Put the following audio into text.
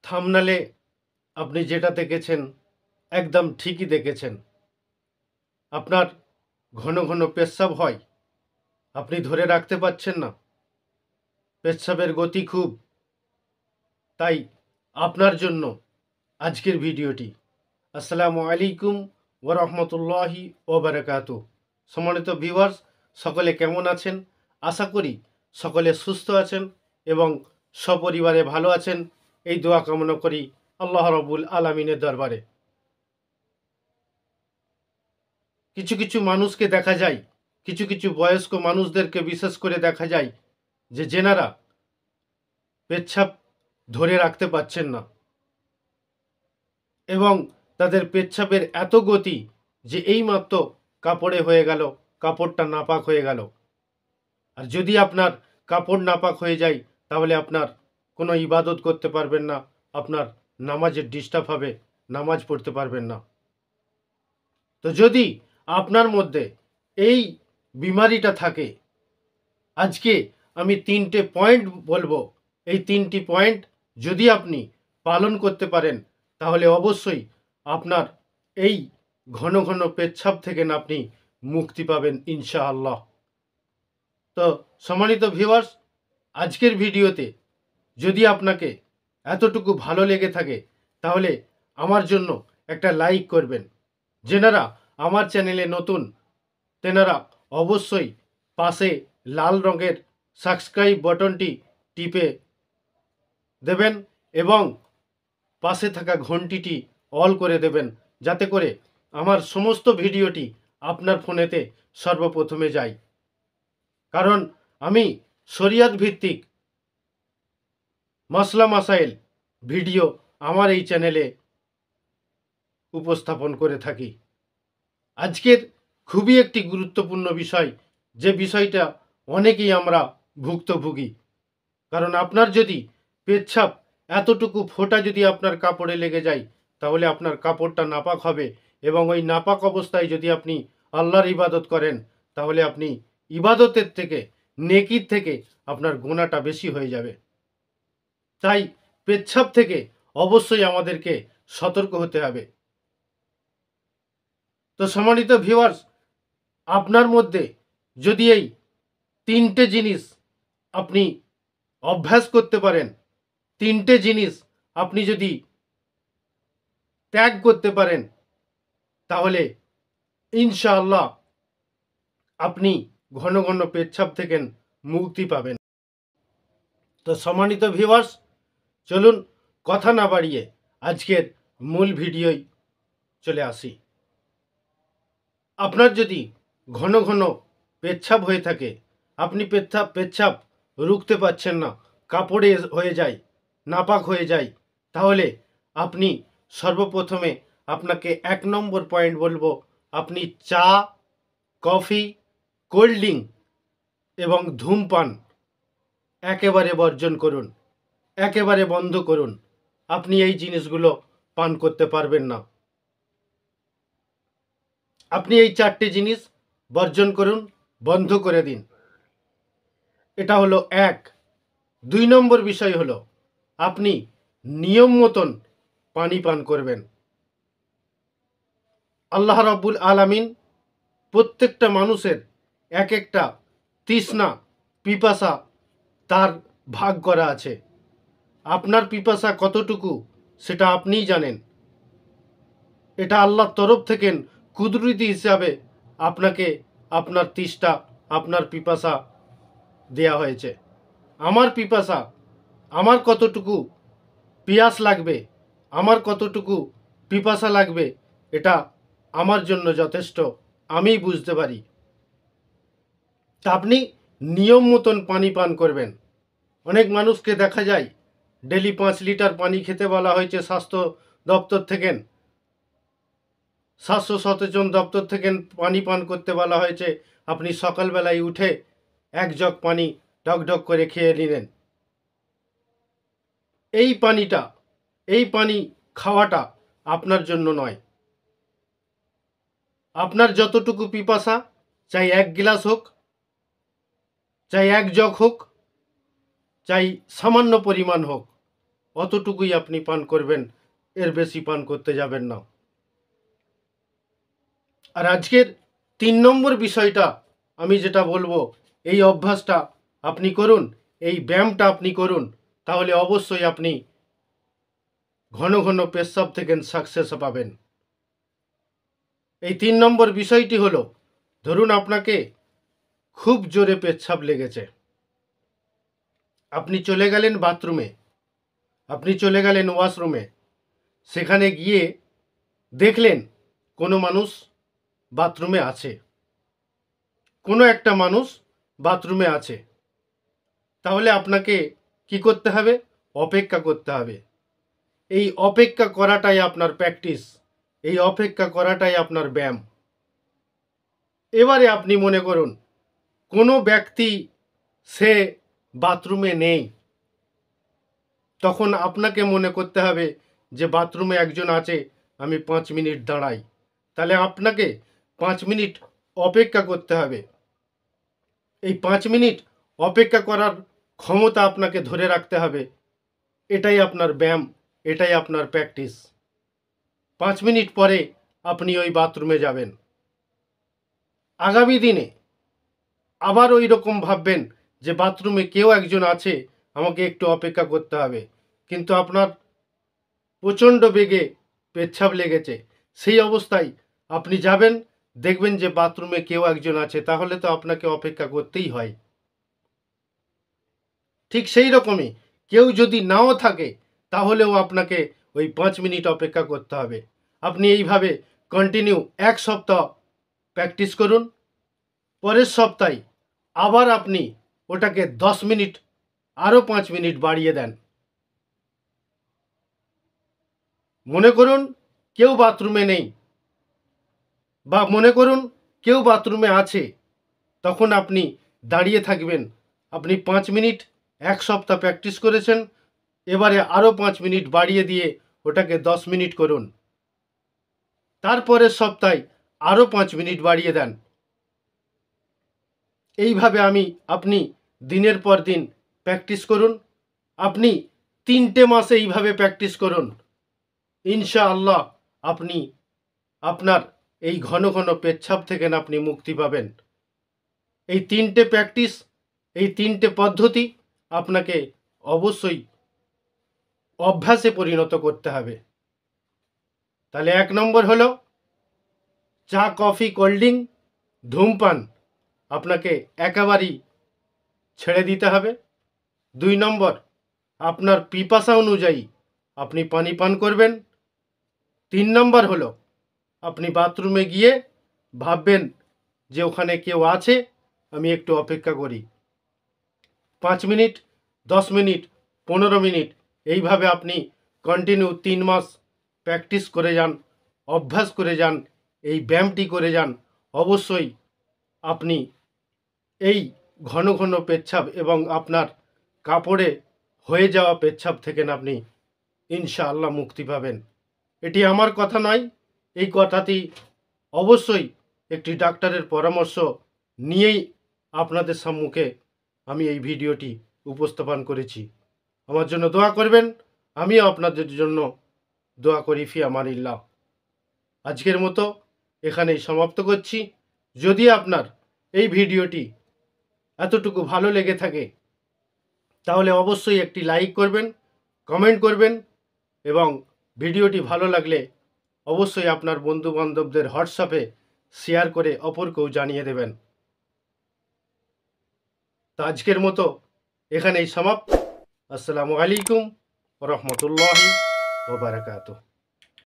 থাম্বনেলে আপনি যেটা দেখেছেন একদম ঠিকই দেখেছেন। আপনার ঘন ঘন পেচ্ছাব হয়, আপনি ধরে রাখতে পারছেন না, পেচ্ছাবের গতি খুব, তাই আপনার জন্য আজকের ভিডিওটি। আসসালামু আলাইকুম ওয়া রাহমাতুল্লাহি ওয়া বারাকাতুহু। সম্মানিত ভিউয়ার্স, সকলে কেমন আছেন? আশা করি সকলে সুস্থ আছেন এবং সপরিবারে ভালো আছেন, এই দোয়া কামনা করি আল্লাহ রাব্বুল আলামিনের দরবারে। কিছু কিছু মানুষকে দেখা যায়, কিছু কিছু বয়স্ক মানুষদেরকে বিশেষ করে দেখা যায় যে যেনারা পেচ্ছাব ধরে রাখতে পারছেন না এবং তাদের পেচ্ছাবের এত গতি যে এইমাত্র কাপড়ে হয়ে গেল, কাপড়টা নাপাক হয়ে গেল। আর যদি আপনার কাপড় নাপাক হয়ে যায় তাহলে আপনার কোনো ইবাদত করতে পারবেন না, আপনার নামাজের ডিস্টার্ব হবে, নামাজ পড়তে পারবেন না। তো যদি আপনার মধ্যে এই বিমারিটা থাকে, আজকে আমি 3টে পয়েন্ট বলবো। এই 3টি পয়েন্ট যদি আপনি পালন করতে পারেন তাহলে অবশ্যই আপনার এই ঘন ঘন পেচ্ছাব থেকে আপনি মুক্তি পাবেন ইনশাআল্লাহ। তো সম্মানিত ভিউয়ার্স, আজকের ভিডিওতে যদি আপনাকে এতটুকু ভালো লেগে থাকে তাহলে আমার জন্য একটা লাইক করবেন। যেনারা আমার চ্যানেলে নতুন তেনারা অবশ্যই পাশে লাল রঙের সাবস্ক্রাইব বাটনটি টিপে দেবেন এবং পাশে থাকা ঘন্টিটি অল করে দেবেন, যাতে করে আমার সমস্ত ভিডিওটি আপনার ফোনেতে সর্বপ্রথমে যায়। কারণ আমি শরিয়ত ভিত্তিক মাসলা মাসাইল ভিডিও আমার এই চ্যানেলে উপস্থাপন করে থাকি। আজকের খুবই একটি গুরুত্বপূর্ণ বিষয়, যে বিষয়টা অনেকেই আমরা ভুক্তভোগী। কারণ আপনার যদি পেচ্ছাব এতটুকু ফোঁটা যদি আপনার কাপড়ে লেগে যায় তাহলে আপনার কাপড়টা নাপাক হবে এবং ওই নাপাক অবস্থায় যদি আপনি আল্লাহর ইবাদত করেন তাহলে আপনি ইবাদতের থেকে, নেকির থেকে আপনার গুনাহটা বেশি হয়ে যাবে। তাই পেচ্ছাব থেকে অবশ্যই আমাদেরকে সতর্ক হতে হবে। তো সম্মানিত ভিউয়ার্স, আপনার মধ্যে যদি এই 3টে জিনিস আপনি অভ্যাস করতে পারেন, 3টে জিনিস আপনি যদি ত্যাগ করতে পারেন তাহলে ইনশাআল্লাহ আপনি ঘন ঘন পেচ্ছাব থেকে মুক্তি পাবেন। তো সম্মানিত ভিউয়ার্স, চলুন কথা না বাড়িয়ে আজকের মূল ভিডিওয় চলে আসি। আপনার যদি ঘন ঘন পেচ্ছাব হয়ে থাকে, আপনি পেচ্ছাব রুখতে পারছেন না, কাপড়ে হয়ে যায়, নাপাক হয়ে যায়, তাহলে আপনি সর্বপ্রথমে আপনাকে 1 নম্বর পয়েন্ট বলবো, আপনি চা, কফি, কোল্ড ড্রিঙ্ক এবং ধূমপান একেবারে বর্জন করুন, একেবারে বন্ধ করুন। আপনি এই জিনিসগুলো পান করতে পারবেন না। আপনি এই 4টে জিনিস বর্জন করুন, বন্ধ করে দিন। এটা হলো 1। 2 নম্বর বিষয় হলো আপনি নিয়ম মতন পানি পান করবেন। আল্লাহ রাব্বুল আলামিন প্রত্যেকটা মানুষের এক একটা তৃষ্ণা, পিপাসা তার ভাগ করা আছে। আপনার পিপাসা কতটুকু সেটা আপনিই জানেন। এটা আল্লাহর তরফ থেকে কুদরতি হিসাবে আপনাকে আপনার তৃষ্ণা, আপনার পিপাসা দেয়া হয়েছে। আমার পিপাসা, আমার কতটুকু পিয়াস লাগবে, আমার কতটুকু পিপাসা লাগবে, এটা আমার জন্য যথেষ্ট, আমিই বুঝতে পারি। তা আপনি নিয়ম মতন পানি পান করবেন। অনেক মানুষকে দেখা যায় ডেলি 5 লিটার পানি খেতে বলা হয়েছে স্বাস্থ্য দপ্তর থেকে, স্বাস্থ্য সচেতন দপ্তর থেকে পানি পান করতে বলা হয়েছে। আপনি সকালবেলায় উঠে 1 জগ পানি ঢক করে খেয়ে নিলেন। এই পানি খাওয়াটা আপনার জন্য নয়। আপনার যতটুকু পিপাসা, চাই 1 গ্লাস হোক, চাই 1 জগ হোক, চাই সামান্য পরিমাণ হোক, অতটুকুই আপনি পান করবেন, এর বেশি পান করতে যাবেন না। আর আজকের 3 নম্বর বিষয়টা আমি যেটা বলবো, এই অভ্যাসটা আপনি করুন, এই ব্যায়ামটা আপনি করুন, তাহলে অবশ্যই আপনি ঘন ঘন পেচ্ছাব থেকে সাকসেস পাবেন। এই 3 নম্বর বিষয়টি হলো, ধরুন আপনাকে খুব জোরে পেচ্ছাব লেগেছে, আপনি চলে গেলেন বাথরুমে, আপনি চলে গেলেন ওয়াশরুমে, সেখানে গিয়ে দেখলেন কোনো মানুষ বাথরুমে আছে, কোনো একটা মানুষ বাথরুমে আছে, তাহলে আপনাকে কি করতে হবে? অপেক্ষা করতে হবে। এই অপেক্ষা করাটাই আপনার প্র্যাকটিস, এই অপেক্ষা করাটাই আপনার ব্যায়াম। এবারে আপনি মনে করুন কোনো ব্যক্তি সে বাথরুমে নেই, তখন আপনাকে মনে করতে হবে যে বাথরুমে একজন আছে, আমি 5 মিনিট দাঁড়াই। তাহলে আপনাকে 5 মিনিট অপেক্ষা করতে হবে। এই 5 মিনিট অপেক্ষা করার ক্ষমতা আপনাকে ধরে রাখতে হবে। এটাই আপনার ব্যায়াম, এটাই আপনার প্র্যাকটিস। 5 মিনিট পরে আপনি ওই বাথরুমে যাবেন। আগামী দিনে আবার ওই রকম ভাববেন যে বাথরুমে কেউ একজন আছে, আমাকে একটু অপেক্ষা করতে হবে, কিন্তু আপনার প্রচণ্ড বেগে পেচ্ছাব লেগেছে। সেই অবস্থায় আপনি যাবেন, দেখবেন যে বাথরুমে কেউ একজন আছে, তাহলে তো আপনাকে অপেক্ষা করতেই হয়। ঠিক সেই রকমই কেউ যদি নাও থাকে, তাহলেও আপনাকে ওই 5 মিনিট অপেক্ষা করতে হবে। আপনি এইভাবে কন্টিনিউ 1 সপ্তাহ প্র্যাকটিস করুন। পরের সপ্তাহে আবার আপনি ওটাকে 10 মিনিট, আরও 5 মিনিট বাড়িয়ে দেন। মনে করুন কেউ বাথরুমে নেই, বা মনে করুন কেউ বাথরুমে আছে, তখন আপনি দাঁড়িয়ে থাকবেন। আপনি 5 মিনিট 1 সপ্তাহ প্র্যাকটিস করেছেন, এবারে আরও 5 মিনিট বাড়িয়ে দিয়ে ওটাকে 10 মিনিট করুন। তারপরের সপ্তাহে আরও 5 মিনিট বাড়িয়ে দেন। এইভাবে আপনি দিনের পর দিন প্র্যাকটিস করুন। আপনি 3টে মাসে এইভাবে প্র্যাকটিস করুন, ইনশাআল্লাহ আপনি আপনার এই ঘন ঘন পেচ্ছাব থেকে আপনি মুক্তি পাবেন। এই 3টে প্র্যাকটিস, এই 3টে পদ্ধতি আপনাকে অবশ্যই অভ্যাসে পরিণত করতে হবে। তাহলে 1 নম্বর হলো চা, কফি, কোল্ড ড্রিঙ্ক, ধূমপান আপনাকে একেবারেই ছেড়ে দিতে হবে। 2 নম্বর, আপনার পিপাসা অনুযায়ী আপনি পানি পান করবেন। 3 নম্বর হলো আপনি বাথরুমে গিয়ে ভাববেন যে ওখানে কেউ আছে, আমি একটু অপেক্ষা করি। 5 মিনিট, 10 মিনিট, 15 মিনিট, এইভাবে আপনি কন্টিনিউ 3 মাস প্র্যাকটিস করে যান, অভ্যাস করে যান, এই ব্যায়ামটি করে যান। অবশ্যই আপনি এই ঘন ঘন পেচ্ছাব এবং আপনার কাপড়ে হয়ে যাওয়া পেচ্ছাব থেকে আপনি ইনশাআল্লাহ মুক্তি পাবেন। এটি আমার কথা নয়, এই কথাটি অবশ্যই একটি ডাক্তারের পরামর্শ নিয়েই আপনাদের সম্মুখে আমি এই ভিডিওটি উপস্থাপন করেছি। আমার জন্য দোয়া করবেন, আমিও আপনাদের জন্য দোয়া করি। ফি আমানিল্লাহ। আজকের মতো এখানেই সমাপ্ত করছি। যদি আপনার এই ভিডিওটি এতটুকু ভালো লেগে থাকে, তাহলে অবশ্যই একটি লাইক করবেন, কমেন্ট করবেন, এবং ভিডিওটি ভালো লাগলে অবশ্যই আপনার বন্ধুবান্ধবদের হোয়াটসঅ্যাপে শেয়ার করে অপরকেও জানিয়ে দেবেন। তো আজকের মতো এখানেই সমাপ্ত। আসসালামু আলাইকুম ওয়া রাহমাতুল্লাহি ওয়া বারাকাতুহু।